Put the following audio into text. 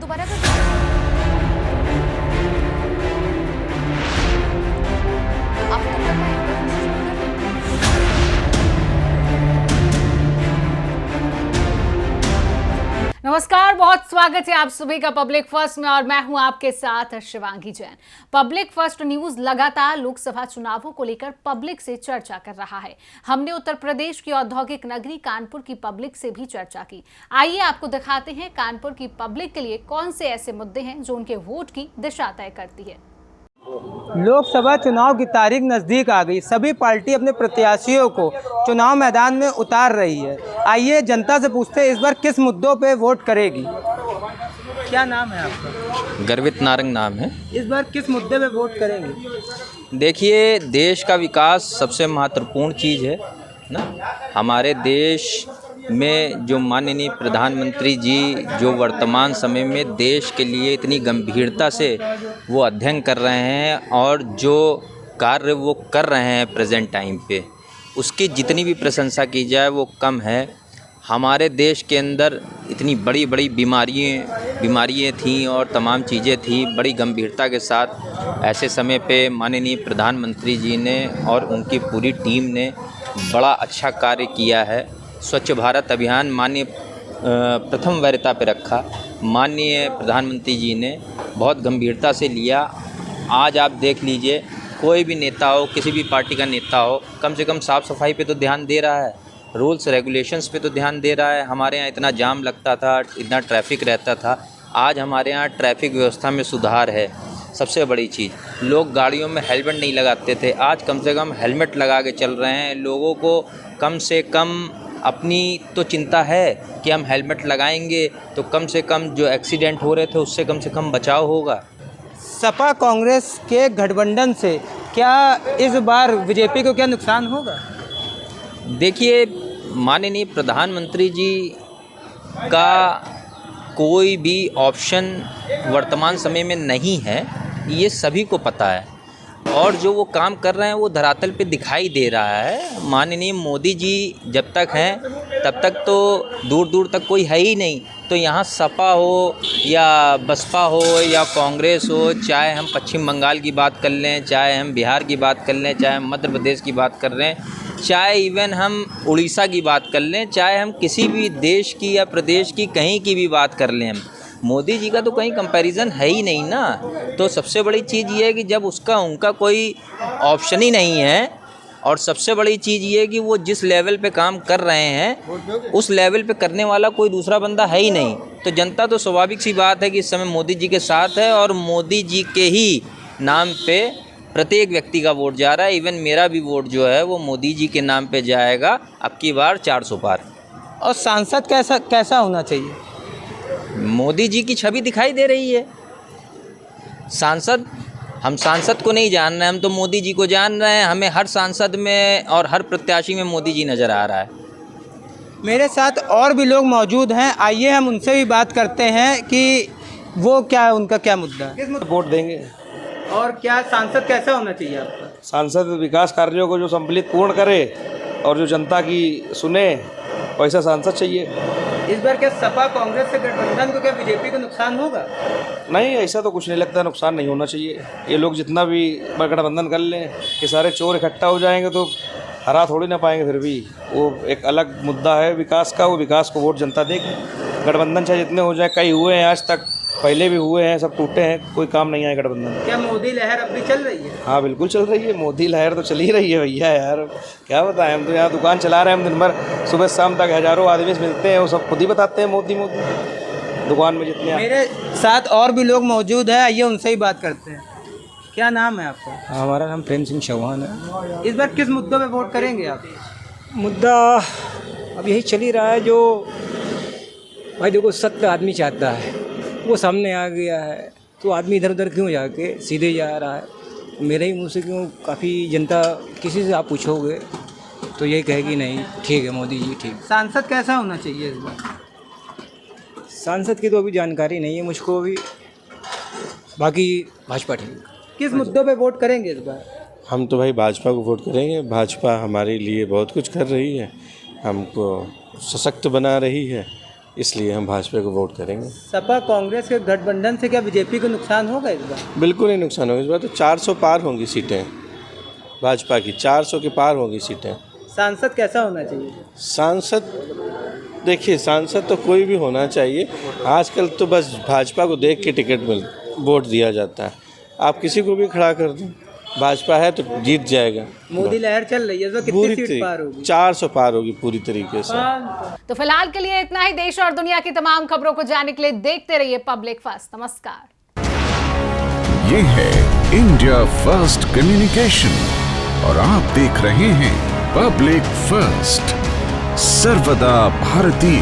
दोबारा नमस्कार, बहुत स्वागत है आप सभी का पब्लिक फर्स्ट में और मैं हूं आपके साथ Shivangi Jain. Public first news लगातार लोकसभा चुनावों को लेकर पब्लिक से चर्चा कर रहा है। हमने उत्तर प्रदेश की औद्योगिक नगरी कानपुर की पब्लिक से भी चर्चा की। आइए आपको दिखाते हैं कानपुर की पब्लिक के लिए कौन से ऐसे मुद्दे हैं जो उनके वोट की दिशा तय करती है। लोकसभा चुनाव की तारीख नज़दीक आ गई। सभी पार्टी अपने प्रत्याशियों को चुनाव मैदान में उतार रही है। आइए जनता से पूछते हैं इस बार किस मुद्दों पे वोट करेगी। क्या नाम है आपका? गर्वित नारंग नाम है। इस बार किस मुद्दे पे वोट करेंगे? देखिए, देश का विकास सबसे महत्वपूर्ण चीज़ है ना। हमारे देश में जो माननीय प्रधानमंत्री जी जो वर्तमान समय में देश के लिए इतनी गंभीरता से वो अध्ययन कर रहे हैं और जो कार्य वो कर रहे हैं प्रेजेंट टाइम पे, उसकी जितनी भी प्रशंसा की जाए वो कम है। हमारे देश के अंदर इतनी बड़ी बड़ी बीमारियाँ थीं और तमाम चीज़ें थीं बड़ी गंभीरता के साथ। ऐसे समय पे माननीय प्रधानमंत्री जी ने और उनकी पूरी टीम ने बड़ा अच्छा कार्य किया है। स्वच्छ भारत अभियान माननीय प्रथम वरीयता पे रखा। माननीय प्रधानमंत्री जी ने बहुत गंभीरता से लिया। आज आप देख लीजिए, कोई भी नेता हो, किसी भी पार्टी का नेता हो, कम से कम साफ़ सफाई पे तो ध्यान दे रहा है, रूल्स रेगुलेशंस पे तो ध्यान दे रहा है। हमारे यहाँ इतना जाम लगता था, इतना ट्रैफिक रहता था, आज हमारे यहाँ ट्रैफिक व्यवस्था में सुधार है। सबसे बड़ी चीज़, लोग गाड़ियों में हेलमेट नहीं लगाते थे, आज कम से कम हेलमेट लगा के चल रहे हैं। लोगों को कम से कम अपनी तो चिंता है कि हम हेलमेट लगाएंगे तो कम से कम जो एक्सीडेंट हो रहे थे उससे कम से कम बचाव होगा। सपा कांग्रेस के गठबंधन से क्या इस बार बीजेपी को क्या नुकसान होगा? देखिए, माननीय प्रधानमंत्री जी का कोई भी ऑप्शन वर्तमान समय में नहीं है, ये सभी को पता है। और जो वो काम कर रहे हैं वो धरातल पे दिखाई दे रहा है। माननीय मोदी जी जब तक हैं तब तक तो दूर दूर तक कोई है ही नहीं। तो यहाँ सपा हो या बसपा हो या कांग्रेस हो, चाहे हम पश्चिम बंगाल की बात कर लें, चाहे हम बिहार की बात कर लें, चाहे हम मध्य प्रदेश की बात कर रहे हैं, चाहे इवन हम उड़ीसा की बात कर लें, चाहे हम किसी भी देश की या प्रदेश की कहीं की भी बात कर लें, हम मोदी जी का तो कहीं कंपैरिजन है ही नहीं ना। तो सबसे बड़ी चीज़ ये है कि जब उनका कोई ऑप्शन ही नहीं है, और सबसे बड़ी चीज़ ये है कि वो जिस लेवल पे काम कर रहे हैं उस लेवल पे करने वाला कोई दूसरा बंदा है ही नहीं। तो जनता तो स्वाभाविक सी बात है कि इस समय मोदी जी के साथ है और मोदी जी के ही नाम पे प्रत्येक व्यक्ति का वोट जा रहा है। इवन मेरा भी वोट जो है वो मोदी जी के नाम पे जाएगा अब की बार 400 पार। और सांसद कैसा होना चाहिए? मोदी जी की छवि दिखाई दे रही है। हम सांसद को नहीं जान रहे हैं, हम तो मोदी जी को जान रहे हैं। हमें हर सांसद में और हर प्रत्याशी में मोदी जी नज़र आ रहा है। मेरे साथ और भी लोग मौजूद हैं, आइए हम उनसे भी बात करते हैं कि वो क्या, उनका क्या मुद्दा है। किस मुद्दे वोट देंगे? और क्या सांसद कैसा होना चाहिए आपका? सांसद विकास कार्यों को जो सम्मिलित पूर्ण करे और जो जनता की सुने, वैसा सांसद चाहिए। इस बार क्या सपा कांग्रेस से गठबंधन को क्या बीजेपी को नुकसान होगा? नहीं, ऐसा तो कुछ नहीं लगता, नुकसान नहीं होना चाहिए। ये लोग जितना भी गठबंधन कर लें कि सारे चोर इकट्ठा हो जाएंगे तो हरा थोड़ी ना पाएंगे। फिर भी वो एक अलग मुद्दा है विकास का, वो विकास को वोट जनता देगी। गठबंधन चाहे जितने हो जाए, कई हुए हैं आज तक, पहले भी हुए हैं, सब टूटे हैं, कोई काम नहीं आए गठबंधन। क्या मोदी लहर अब भी चल रही है? हाँ बिल्कुल चल रही है, मोदी लहर तो चल ही रही है भैया। यार क्या बताएं, हम तो यहाँ दुकान चला रहे हैं, हम दिन भर सुबह शाम तक हज़ारों आदमी से मिलते हैं, वो सब खुद ही बताते हैं मोदी मोदी दुकान में जितने। मेरे साथ और भी लोग मौजूद हैं, आइए उनसे ही बात करते हैं। क्या नाम है आपका? हमारा नाम प्रेम सिंह चौहान है। इस बार किस मुद्दों पे वोट करेंगे आप? मुद्दा अब यही चल ही रहा है, जो भाई देखो सत्य आदमी चाहता है वो सामने आ गया है, तो आदमी इधर उधर क्यों जाके सीधे जा रहा है। मेरे ही मुंह से क्यों, काफ़ी जनता किसी से आप पूछोगे तो यही कहेगी नहीं ठीक है मोदी जी ठीक। सांसद कैसा होना चाहिए इस बार? सांसद की तो अभी जानकारी नहीं है मुझको अभी, बाकी भाजपा ठीक। किस मुद्दों पे वोट करेंगे इस बार? हम तो भाई भाजपा को वोट करेंगे। भाजपा हमारे लिए बहुत कुछ कर रही है, हमको सशक्त बना रही है, इसलिए हम भाजपा को वोट करेंगे। सपा कांग्रेस के गठबंधन से क्या बीजेपी को नुकसान होगा इस बार? बिल्कुल नहीं नुकसान होगा इस बार। तो 400 पार होंगी सीटें भाजपा की, 400 के पार होंगी सीटें। सांसद कैसा होना चाहिए? सांसद देखिए, सांसद तो कोई भी होना चाहिए। आजकल तो बस भाजपा को देख के टिकट मिल वोट दिया जाता है। आप किसी को भी खड़ा कर दें, भाजपा है तो जीत जाएगा। मोदी लहर चल रही है, तो कितनी सीट पार होगी? 400 पार होगी पूरी तरीके से। तो फिलहाल के लिए इतना ही। देश और दुनिया की तमाम खबरों को जानने के लिए देखते रहिए पब्लिक फर्स्ट। नमस्कार। ये है इंडिया फर्स्ट कम्युनिकेशन और आप देख रहे हैं पब्लिक फर्स्ट, सर्वदा भारतीय।